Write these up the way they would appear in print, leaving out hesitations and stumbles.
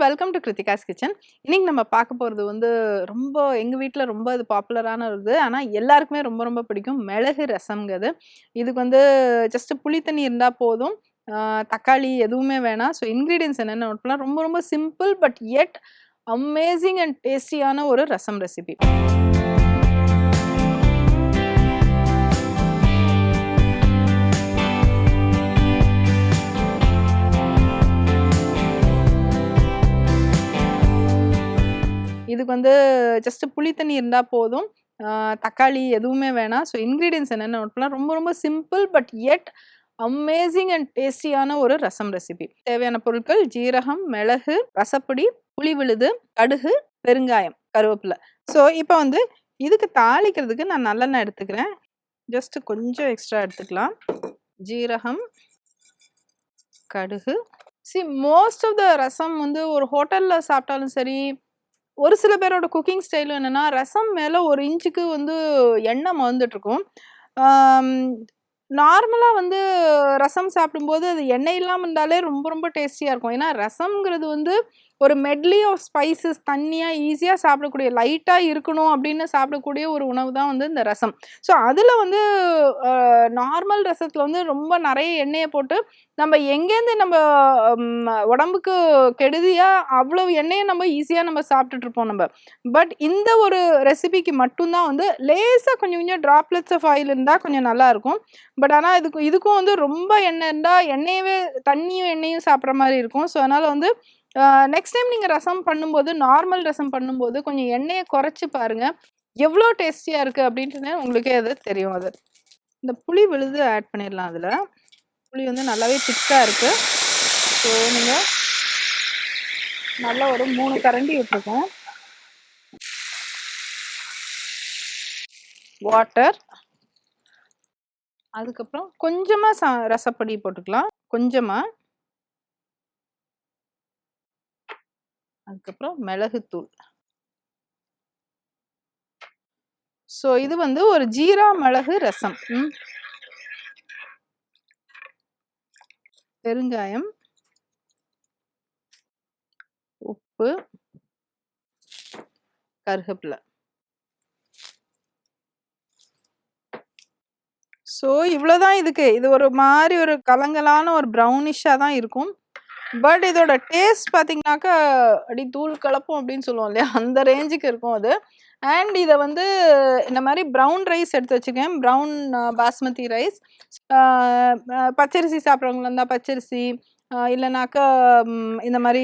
Welcome to Kiruthika's kitchen. இன்னைக்கு நம்ம பார்க்க போறது வந்து ரொம்ப எங்க வீட்ல ரொம்ப இது பாப்புலரான ஒரு இது. ஆனா எல்லாருக்குமே ரொம்ப ரொம்ப பிடிக்கும். மிளகு ரசம்ங்கிறது. இதுக்கு வந்து ஜஸ்ட் புளி தண்ணி இருந்தா போதும். தக்காளி எதுவுமே வேணாம். ஸோ இன்கிரீடியன்ட்ஸ் என்னென்ன நோட் பண்ணலாம். ரொம்ப ரொம்ப simple but yet amazing and டேஸ்டியான ஒரு ரசம் ரெசிபி. இதுக்கு வந்து ஜஸ்ட் புளி தண்ணி இருந்தா போதும். தக்காளி எதுவுமே வேணாம். ஸோ இன்கிரீடியன்ட்ஸ் என்னென்ன நோட் பண்ணலாம். ரொம்ப ரொம்ப simple but yet amazing and டேஸ்டியான ஒரு ரசம் ரெசிபி. தேவையான பொருட்கள் ஜீரகம், மிளகு, ரசப்பொடி, புளி விழுது, கடுகு, பெருங்காயம், கருவேப்பிலை. ஸோ இப்போ வந்து இதுக்கு தாளிக்கிறதுக்கு நான் நல்லெண்ணெய் எடுத்துக்கிறேன். ஜஸ்ட் கொஞ்சம் எக்ஸ்ட்ரா எடுத்துக்கலாம். ஜீரகம், கடுகு. மோஸ்ட் ஆஃப் த ரசம் வந்து ஒரு ஹோட்டலில் சாப்பிட்டாலும் சரி, ஒரு சில பேரோட குக்கிங் ஸ்டைல் என்னன்னா ரசம் மேலே ஒரு இன்ச்சுக்கு வந்து எண்ணெய் மவந்துட்டு இருக்கும். நார்மலாக வந்து ரசம் சாப்பிடும்போது அது எண்ணெய் இல்லாமல் இருந்தாலே ரொம்ப ரொம்ப டேஸ்டியாக இருக்கும். ஏன்னா ரசம்ங்கிறது வந்து ஒரு மெட்லி ஆஃப் ஸ்பைசஸ், தண்ணியாக ஈஸியாக சாப்பிடக்கூடிய, லைட்டாக இருக்கணும் அப்படின்னு சாப்பிடக்கூடிய ஒரு உணவு தான் வந்து இந்த ரசம். ஸோ அதில் வந்து நார்மல் ரசத்தில் வந்து ரொம்ப நிறைய எண்ணெயை போட்டு நம்ம எங்கேருந்து நம்ம உடம்புக்கு கெடுதியாக அவ்வளோ எண்ணெயை நம்ம ஈஸியாக நம்ம சாப்பிட்டுட்ருப்போம் நம்ம. பட் இந்த ஒரு ரெசிபிக்கு மட்டும்தான் வந்து லேசாக கொஞ்சம் கொஞ்சம் ட்ராப்லெட்ஸ் ஆஃப் ஆயில் இருந்தால் கொஞ்சம் நல்லாயிருக்கும். பட் ஆனால் இதுக்கும் வந்து ரொம்ப எண்ணெய் இருந்தால் எண்ணெயவே தண்ணியும் எண்ணெயும் சாப்பிட்ற மாதிரி இருக்கும். ஸோ அதனால் வந்து நெக்ஸ்ட் டைம் நீங்கள் ரசம் பண்ணும்போது, நார்மல் ரசம் பண்ணும்போது கொஞ்சம் எண்ணெயை குறைச்சி பாருங்கள். எவ்வளோ டேஸ்டியாக இருக்குது அப்படின்ட்டு உங்களுக்கே அது தெரியும். அது இந்த புளி விழுது ஆட் பண்ணிடலாம். அதில் புளி வந்து நல்லாவே திக்காக இருக்குது. ஸோ நீங்கள் நல்லா ஒரு 3 கரண்டி விட்டுருக்கோம். வாட்டர், அதுக்கப்புறம் கொஞ்சமாக ரசப்பொடி போட்டுக்கலாம், கொஞ்சமாக. அதுக்கப்புறம் மிளகுத்தூள். ஸோ இது வந்து ஒரு ஜீரா மிளகு ரசம். பெருங்காயம், உப்பு, கருவேப்பிலை. ஸோ இவ்வளோதான் இதுக்கு. இது ஒரு மாதிரி ஒரு கலங்கலான ஒரு ப்ரௌனிஷாக தான் இருக்கும். பட் இதோட டேஸ்ட் பார்த்தீங்கன்னாக்கா அடி தூள் கலப்போம் அப்படின்னு சொல்லுவோம் இல்லையா, அந்த ரேஞ்சுக்கு இருக்கும் அது. அண்ட் இதை வந்து இந்த மாதிரி ப்ரௌன் ரைஸ் எடுத்து வச்சுக்கேன். Brown basmati rice. பச்சரிசி சாப்பிட்றவங்களா இருந்தால் பச்சரிசி, இல்லைனாக்கா இந்த மாதிரி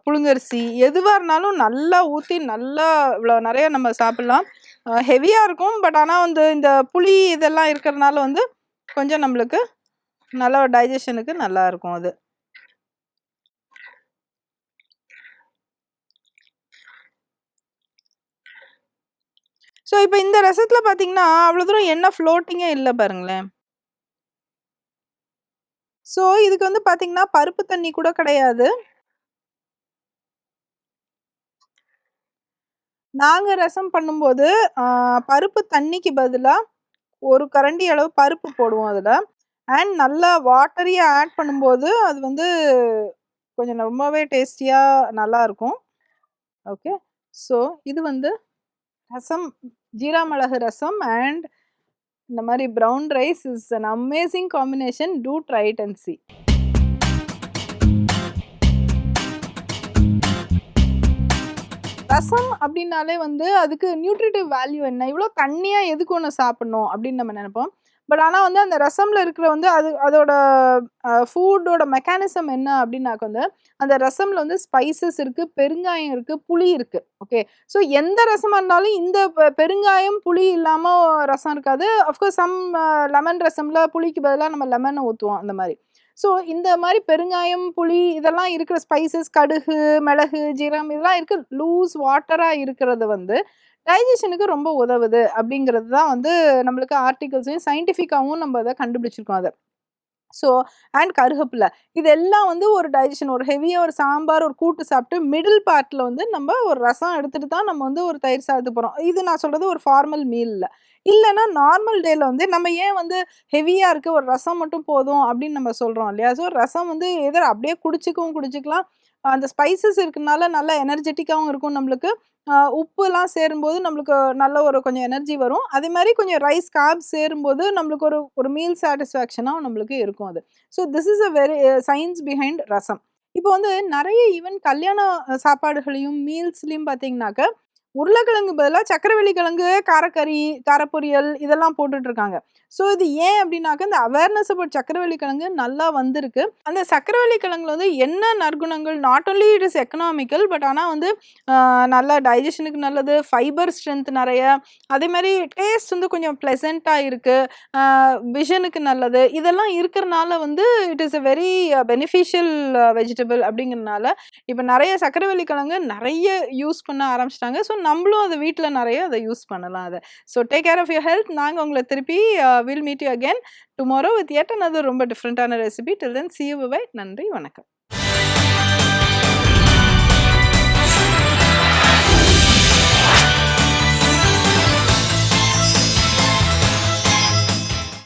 புழுங்கரிசி, எதுவாக இருந்தாலும் நல்லா ஊற்றி நல்லா இவ்வளோ நிறைய நம்ம சாப்பிட்லாம். ஹெவியாக இருக்கும். பட் ஆனால் வந்து இந்த புளி இதெல்லாம் இருக்கிறதுனால வந்து கொஞ்சம் நம்மளுக்கு நல்லா டைஜஷனுக்கு நல்லா இருக்கும் அது. ஸோ இப்போ இந்த ரசத்தில் பார்த்தீங்கன்னா அவ்வளோ தூரம் எண்ணெய் ஃப்ளோட்டிங்கே இல்லை பாருங்களேன். ஸோ இதுக்கு வந்து பார்த்தீங்கன்னா பருப்பு தண்ணி கூட கிடையாது. நாங்கள் ரசம் பண்ணும்போது பருப்பு தண்ணிக்கு பதிலாக ஒரு கரண்டி அளவு பருப்பு போடுவோம் அதில். அண்ட் நல்லா வாட்டரியாக ஆட் பண்ணும்போது அது வந்து கொஞ்சம் ரொம்பவே டேஸ்டியாக நல்லாயிருக்கும். ஓகே, ஸோ இது வந்து ரசம், ஜீரா மிளகு ரசம் அண்ட் இந்த மாதிரி brown rice is an amazing combination. Do try it and see. ரசம் அப்படின்னாலே வந்து அதுக்கு நியூட்ரிட்டிவ் வேல்யூ என்ன, இவ்வளோ தண்ணியாக எதுக்கு ஒன்று சாப்பிட்ணும் அப்படின்னு நம்ம நினைப்போம். பட் ஆனால் வந்து அந்த ரசமில் இருக்கிற வந்து அதோட ஃபுட்டோட மெக்கானிசம் என்ன அப்படின்னாக்க வந்து அந்த ரசமில் வந்து ஸ்பைசஸ் இருக்குது, பெருங்காயம் இருக்குது, புளி இருக்குது. ஓகே, ஸோ எந்த ரசமாக இருந்தாலும் இந்த பெருங்காயம் புளி இல்லாமல் ரசம் இருக்காது. அஃப்கோர்ஸ் சம் லெமன் ரசமில் புளிக்கு பதிலாக நம்ம லெமனை ஊற்றுவோம் அந்த மாதிரி. ஸோ இந்த மாதிரி பெருங்காயம், புளி இதெல்லாம் இருக்கிற ஸ்பைசஸ், கடுகு, மிளகு, ஜீரகம் இதெல்லாம் இருக்குது. லூஸ் வாட்டராக இருக்கிறது வந்து டைஜஷனுக்கு ரொம்ப உதவுது அப்படிங்கிறது தான் வந்து நம்மளுக்கு ஆர்டிகல்ஸையும் சயின்டிஃபிக்காகவும் நம்ம அதை கண்டுபிடிச்சிருக்கோம் அதை. ஸோ அண்ட் கருவேப்பிலை, இதெல்லாம் வந்து ஒரு டைஜஷன், ஒரு ஹெவியாக ஒரு சாம்பார், ஒரு கூட்டு சாப்பிட்டு மிடில் பார்ட்டில் வந்து நம்ம ஒரு ரசம் எடுத்துகிட்டு தான் நம்ம வந்து ஒரு தயிர் சாதத்துக்கு போகிறோம். இது நான் சொல்கிறது ஒரு ஃபார்மல் மீலில். இல்லைன்னா நார்மல் டேயில் வந்து நம்ம ஏன் வந்து ஹெவியாக இருக்குது, ஒரு ரசம் மட்டும் போதும் அப்படின்னு நம்ம சொல்கிறோம் இல்லையா. ஸோ ரசம் வந்து எதோ அப்படியே குடிச்சிக்கலாம், அந்த ஸ்பைசஸ் இருக்கனால நல்லா எனர்ஜெட்டிக்காவும் இருக்கும் நம்மளுக்கு. உப்புலாம் சேரும்போது நம்மளுக்கு நல்ல ஒரு கொஞ்சம் எனர்ஜி வரும். அதே மாரி கொஞ்சம் ரைஸ், கார்ப்ஸ் சேரும்போது நம்மளுக்கு ஒரு ஒரு மீல் சாட்டிஸ்ஃபேக்ஷனா நம்மளுக்கு இருக்கும் அது. So this is a very science behind rasam. இப்போ வந்து நெறைய ஈவன் கல்யாண சாப்பாடுகளையும், மீல்ஸ்லயும் பார்த்தீங்கன்னாக்க, உருளைக்கிழங்கு பதிலா சர்க்கரைவள்ளி கிழங்கு, காரக்கறி, காரப்பொரியல் இதெல்லாம் போட்டுட்டு இருக்காங்க. ஸோ இது ஏன் அப்டின்னாக்க, இந்த அவேர்னஸ் அபௌட் சர்க்கரைவள்ளி கிழங்கு நல்லா வந்திருக்கு. அந்த சர்க்கரைவள்ளி கிழங்குல வந்து என்ன நற்குணங்கள் not only it is economical but ஆனா வந்து நல்லா டைஜஷனுக்கு நல்லது, ஃபைபர் ஸ்ட்ரென்த் நெறைய, அதே மாரி டேஸ்ட் வந்து கொஞ்சம் ப்ளசன்ட்டா இருக்கு, விஷனுக்கு நல்லது. இதெல்லாம் இருக்கிறனால வந்து it is a very beneficial vegetable அப்படிங்கிறனால, இப்ப நெறைய சர்க்கரைவள்ளி கிழங்கு நெறைய யூஸ் பண்ண ஆரம்பிச்சுட்டாங்க. ஸோ நம்மளும் அத வீட்ல நெறைய அத யூஸ் பண்ணலாம் அத. So take care of your health. நாங்க உங்கள திருப்பி will meet you again tomorrow with yet another ரொம்ப டிஃபரண்டான recipe. Till then see you. Bye. நன்றி, வணக்கம்.